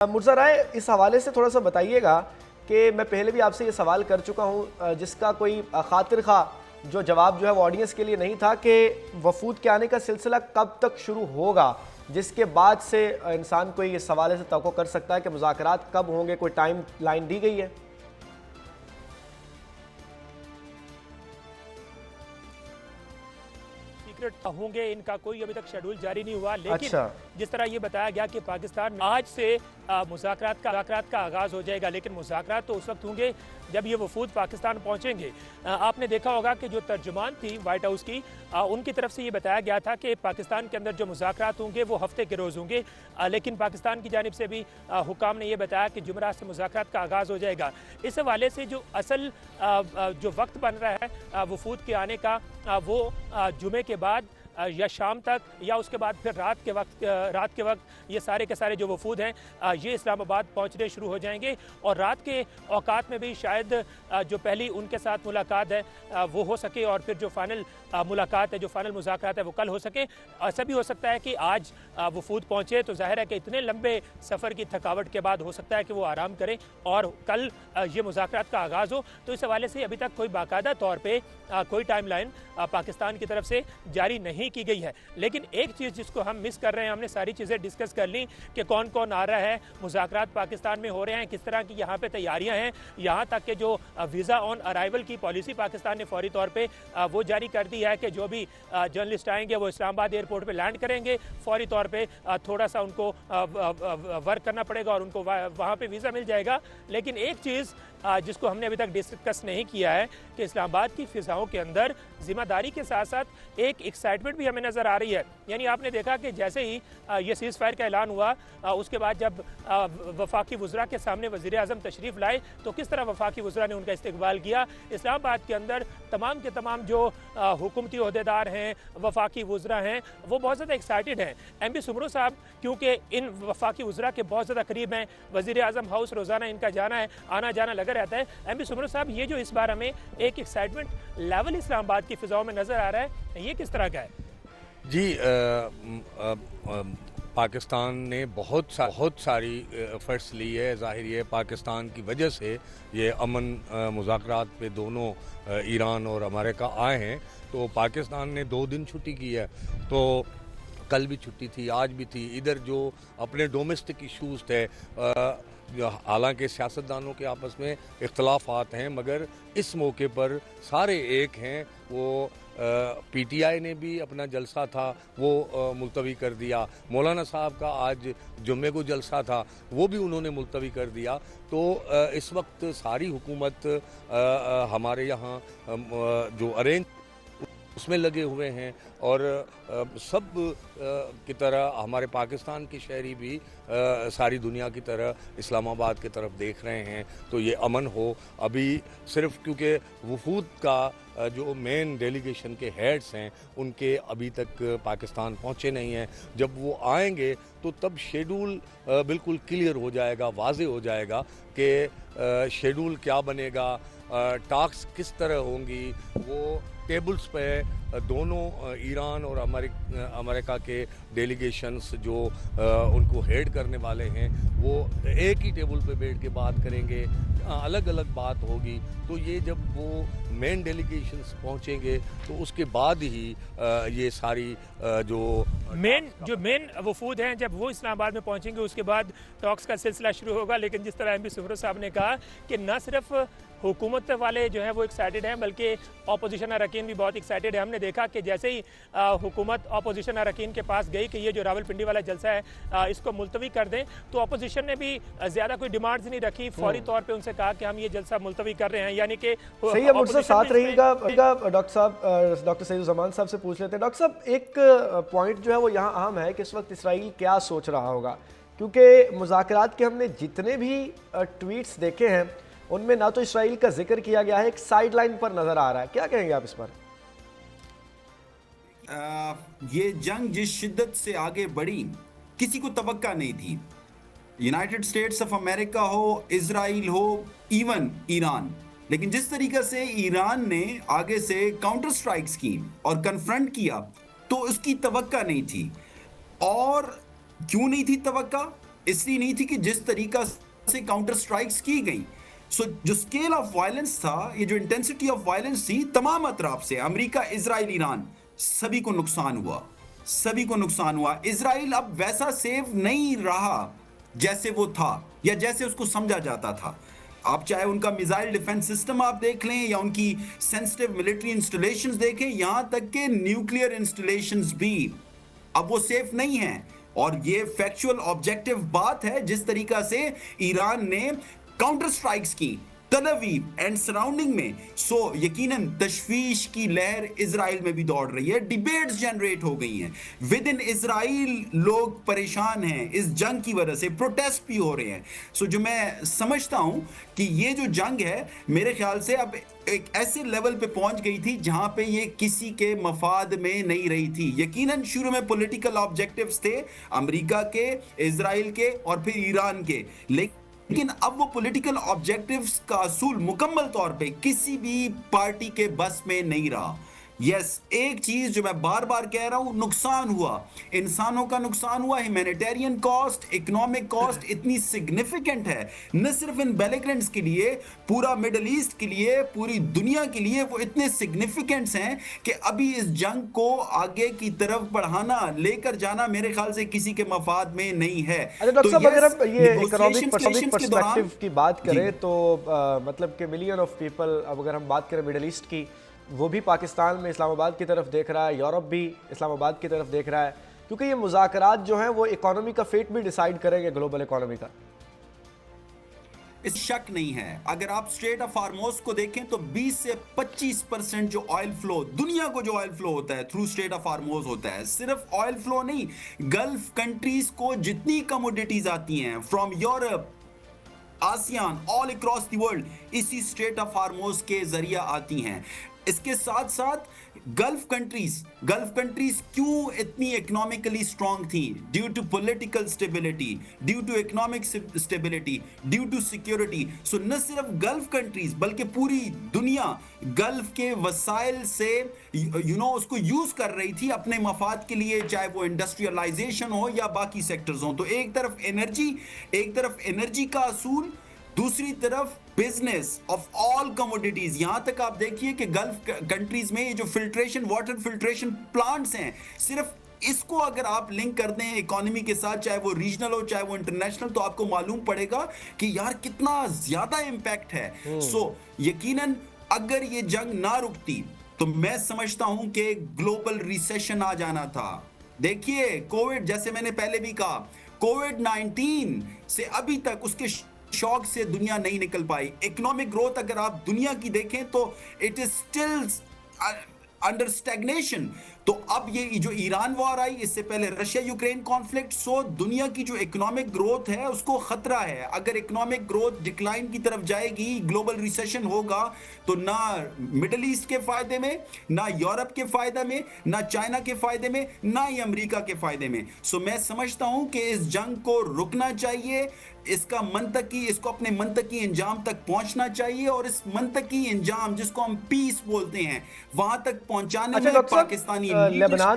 मुर्तज़ा राय, इस हवाले से थोड़ा सा बताइएगा कि मैं पहले भी आपसे ये सवाल कर चुका हूँ जिसका कोई खातिर खा जो जवाब जो है वो ऑडियंस के लिए नहीं था कि वफूद के आने का सिलसिला कब तक शुरू होगा, जिसके बाद से इंसान कोई इस हवाले से तवक्को कर सकता है कि मुज़ाकरात कब होंगे, कोई टाइम लाइन दी गई है? होंगे, इनका कोई अभी तक शेड्यूल जारी नहीं हुआ, लेकिन अच्छा। जिस तरह ये बताया गया कि पाकिस्तान में आज से मुज़ाकरात का आगाज़ हो जाएगा, लेकिन मुज़ाकरात तो उस वक्त होंगे जब ये वफूद पाकिस्तान पहुंचेंगे। आपने देखा होगा कि जो तर्जुमान थी वाइट हाउस की, उनकी तरफ से ये बताया गया था कि पाकिस्तान के अंदर जो मुज़ाकरात होंगे वो हफ्ते के रोज़ होंगे, लेकिन पाकिस्तान की जानिब से भी हुकाम ने यह बताया कि जुमेरात से मुज़ाकरात का आगाज़ हो जाएगा। इस हवाले से जो असल जो वक्त बन रहा है वफूद के आने का, वो जुमे के बाद या शाम तक या उसके बाद फिर रात के वक्त ये सारे के सारे जो वफूद हैं ये इस्लामाबाद पहुंचने शुरू हो जाएंगे, और रात के औकात में भी शायद जो पहली उनके साथ मुलाकात है वो हो सके, और फिर जो फाइनल मुलाकात है, जो फाइनल मुज़ाकरात है वो कल हो सके। ऐसा भी हो सकता है कि आज वफूद पहुंचे तो जाहिर है कि इतने लंबे सफ़र की थकावट के बाद हो सकता है कि वो आराम करें और कल ये मुज़ाकरात का आगाज़ हो। तो इस हवाले से अभी तक कोई बाकायदा तौर पर कोई टाइम लाइन पाकिस्तान की तरफ से जारी नहीं की गई है। लेकिन एक चीज़ जिसको हम मिस कर रहे हैं, हमने सारी चीज़ें डिस्कस कर ली कि कौन कौन आ रहा है, मुज़ाकरात पाकिस्तान में हो रहे हैं, किस तरह की यहाँ पे तैयारियां हैं, यहाँ तक कि जो वीज़ा ऑन अराइवल की पॉलिसी पाकिस्तान ने फौरी तौर पे वो जारी कर दी है कि जो भी जर्नलिस्ट आएंगे वो इस्लामाबाद एयरपोर्ट पे लैंड करेंगे, फौरी तौर पे थोड़ा सा उनको वर्क करना पड़ेगा और उनको वहाँ पे वीज़ा मिल जाएगा। लेकिन एक चीज़ जिसको हमने अभी तक डिस्कस नहीं किया है कि इस्लामाबाद की फ़िज़ाओं के अंदर ज़िम्मेदारी के साथ साथ एक एक्साइटमेंट भी हमें नज़र आ रही है। यानी आपने देखा कि जैसे ही ये सीज़ फायर का ऐलान हुआ, उसके बाद जब वफाकी वज़रा के सामने वज़ीर आज़म तशरीफ़ लाए तो किस तरह वफाकी वज़रा ने उनका इस्तकबाल किया। इस्लामाबाद के अंदर तमाम के तमाम जो हुकूमती ओहदेदार हैं, वफाकी वज़रा हैं, वो बहुत ज़्यादा एक्साइटेड हैं। MB सुमरो साहब क्योंकि इन वफाकी वज़रा के बहुत ज़्यादा करीब हैं, वज़ीर आज़म हाउस रोज़ाना इनका जाना है, आना जाना लगा रहता है। MB सुमरो साहब, ये जो इस बार हमें एक एक्साइटमेंट लेवल इस्लामाबाद की फ़िज़ाओं में नज़र आ रहा है, ये किस तरह का है? जी, पाकिस्तान ने बहुत सारी एफर्ट्स ली है। ज़ाहिर है पाकिस्तान की वजह से ये अमन मुज़ाकरात पे दोनों ईरान और अमेरिका आए हैं। तो पाकिस्तान ने 2 दिन छुट्टी की है, तो कल भी छुट्टी थी, आज भी थी। इधर जो अपने डोमेस्टिक इश्यूज़ थे, हालांकि सियासतदानों के आपस में इख्तलाफात हैं, मगर इस मौके पर सारे एक हैं। वो PTI ने भी अपना जलसा था वो मुलतवी कर दिया। मौलाना साहब का आज जुम्मे को जलसा था, वो भी उन्होंने मुलतवी कर दिया। तो इस वक्त सारी हुकूमत हमारे यहाँ जो अरेंज उसमें लगे हुए हैं, और सब की तरह हमारे पाकिस्तान के शहरी भी सारी दुनिया की तरह इस्लामाबाद की तरफ देख रहे हैं। तो ये अमन हो। अभी सिर्फ क्योंकि वफूद का जो मेन डेलीगेशन के हेड्स हैं उनके अभी तक पाकिस्तान पहुंचे नहीं हैं, जब वो आएंगे तो तब शेड्यूल बिल्कुल क्लियर हो जाएगा, वाज़े हो जाएगा कि शेड्यूल क्या बनेगा, टॉक्स किस तरह होंगी। वो टेबल्स पे दोनों ईरान और अमेरिका के डेलीगेशंस जो उनको हेड करने वाले हैं वो एक ही टेबल पे बैठ के बात करेंगे, अलग अलग बात होगी। तो ये जब वो मेन डेलीगेशंस पहुंचेंगे तो उसके बाद ही ये सारी जो मेन वफूद हैं जब वो इस्लामाबाद में पहुंचेंगे उसके बाद टॉक्स का सिलसिला शुरू होगा। लेकिन जिस तरह MB सुमरो साहब ने कहा कि न सिर्फ हुकूमत वाले जो है वो एक्साइटेड हैं, बल्कि अपोजिशन अरकान भी बहुत एक्साइटेड है। हमने देखा कि जैसे ही हुकूमत अपोजिशन अरकान के पास गई कि ये जो रावलपिंडी वाला जलसा है इसको मुलतवी कर दें, तो अपोजिशन ने भी ज़्यादा कोई डिमांड्स नहीं रखी, फौरी तौर पे उनसे कहा कि हम ये जलसा मुलतवी कर रहे हैं। यानी कि सही है। मुझसे साथ रहिएगा डॉक्टर साहब, डॉक्टर सईदुज़्ज़मान साहब से पूछ लेते हैं। डॉक्टर साहब, एक पॉइंट जो है वो यहाँ अहम है कि इस वक्त इसराइल क्या सोच रहा होगा, क्योंकि मुज़ाकरात के हमने जितने भी ट्वीट्स देखे हैं उनमें ना तो इसराइल का जिक्र किया गया है, एक साइड लाइन पर नजर आ रहा है। क्या कहेंगे आप इस पर? ये जंग जिस शिद्दत से आगे बढ़ी किसी को तवक्का नहीं थी। यूनाइटेड स्टेट्स ऑफ अमेरिका हो, इजराइल हो, इवन ईरान, लेकिन जिस तरीके से ईरान ने आगे से काउंटर स्ट्राइक्स की और कन्फ्रंट किया तो उसकी तवक्का नहीं थी। और क्यों नहीं थी तवक्का? इसलिए नहीं थी कि जिस तरीका से काउंटर स्ट्राइक्स की गई। सो जो स्केल ऑफ वायलेंस था, ये जो इंटेंसिटी ऑफ वायलेंस थी, तमाम अतराफ से, अमेरिका, इजराइल, ईरान, सभी को नुकसान हुआ, सभी को नुकसान हुआ। इजराइल अब वैसा सेफ नहीं रहा जैसे वो था या जैसे उसको समझा जाता था। आप चाहे उनका मिसाइल डिफेंस सिस्टम आप देख लें या उनकी सेंसिटिव मिलिट्री इंस्टॉलेशंस देखें, यहां तक के न्यूक्लियर इंस्टॉलेशंस भी अब वो सेफ नहीं है। और ये फैक्चुअल ऑब्जेक्टिव बात है जिस तरीका से ईरान ने काउंटर स्ट्राइक्स की तल अवीव एंड सराउंडिंग में। सो यकीनन तशवीश की लहर इजराइल में भी दौड़ रही है, डिबेट्स जनरेट हो गई हैं विद इन इजराइल, लोग परेशान हैं इस जंग की वजह से, प्रोटेस्ट भी हो रहे हैं। सो जो मैं समझता हूं कि ये जो जंग है मेरे ख्याल से अब एक ऐसे लेवल पे पहुंच गई थी जहां पे ये किसी के मफाद में नहीं रही थी। यकीनन शुरू में पॉलिटिकल ऑब्जेक्टिव्स थे अमेरिका के, इजराइल के और फिर ईरान के, लेकिन अब वो पॉलिटिकल ऑब्जेक्टिव्स का असूल मुकम्मल तौर पे किसी भी पार्टी के बस में नहीं रहा। यस, एक चीज जो मैं बार बार कह रहा हूं, नुकसान हुआ, इंसानों का नुकसान हुआ, ह्यूमैनिटेरियन कॉस्ट, इकोनॉमिक कॉस्ट इतनी सिग्निफिकेंट है, न सिर्फ इन बेलिग्रेंट्स के लिए, पूरा मिडिल ईस्ट के लिए, पूरी दुनिया के लिए वो इतने सिग्निफिकेंट्स हैं कि अभी इस जंग को आगे की तरफ बढ़ाना, लेकर जाना मेरे ख्याल से किसी के मफाद में नहीं है। अच्छा डॉक्टर साहब, अगर हम ये इकोनॉमिक के दौरान पर्सपेक्टिव की बात करें तो मतलब कि मिलियन ऑफ पीपल, अब अगर हम बात करें मिडिल ईस्ट की, वो भी पाकिस्तान में इस्लामाबाद की तरफ देख रहा है, यूरोप भी इस्लामाबाद की तरफ देख रहा है, क्योंकि ये मुज़ाकरात जो हैं वो इकोनॉमी का फेट भी डिसाइड करेंगे, ग्लोबल इकोनॉमी का। इस शक नहीं है। अगर आप स्ट्रेट ऑफ हार्मोज को देखें तो 20 से 25% जो ऑयल फ्लो, दुनिया को जो ऑयल फ्लो होता है थ्रू स्ट्रेट ऑफ हार्मोज होता है। सिर्फ ऑयल फ्लो नहीं, गल्फ कंट्रीज को जितनी कमोडिटीज आती हैं from Europe, ASEAN, all across the world, इसी स्ट्रेट ऑफ हार्मोज के जरिए आती हैं। इसके साथ साथ गल्फ कंट्रीज क्यों इतनी इकोनॉमिकली स्ट्रांग थी? Due to political stability, due to economic stability, due to security. So न सिर्फ गल्फ कंट्रीज बल्कि पूरी दुनिया गल्फ के वसाइल से उसको यूज कर रही थी अपने मफाद के लिए, चाहे वो इंडस्ट्रियलाइजेशन हो या बाकी सेक्टर्स हो। तो एक तरफ एनर्जी का असूल, दूसरी तरफ बिजनेस ऑफ ऑल कमोडिटीज। यहां तक आप देखिए कि गल्फ कंट्रीज में ये जो वाटर फिल्ट्रेशन प्लांट्स हैं, सिर्फ इसको अगर आप लिंक कर दें इकोनॉमी के साथ, चाहे वो रीजनल हो चाहे वो इंटरनेशनल, तो आपको मालूम पड़ेगा कि यार कितना ज्यादा इंपैक्ट है। सो यकीनन अगर ये जंग ना रुकती तो मैं समझता हूं कि ग्लोबल रिसेशन आ जाना था। देखिए कोविड, जैसे मैंने पहले भी कहा, कोविड-19 से अभी तक उसके शॉक से दुनिया नहीं निकल पाई। इकोनॉमिक ग्रोथ अगर आप दुनिया की देखें तो it is still under stagnation. तो अब ये जो ईरान वॉर आई, इससे पहले रशिया यूक्रेन कॉन्फ्लिक्ट, सो दुनिया की जो इकोनॉमिक ग्रोथ है उसको खतरा है। अगर इकोनॉमिक ग्रोथ डिक्लाइन की तरफ जाएगी, ग्लोबल रिसेशन होगा, तो ना मिडिल ईस्ट के फायदे में, ना यूरोप के फायदे में, ना चाइना के फायदे में, ना ही अमेरिका के फायदे में। सो मैं समझता हूं कि इस जंग को रुकना चाहिए, इसको अपने मंतकी इंजाम तक पहुंचना चाहिए, और इस मंतकी इंजाम जिसको हम पीस बोलते हैं वहां तक पहुंचाने में पाकिस्तानी लेबनान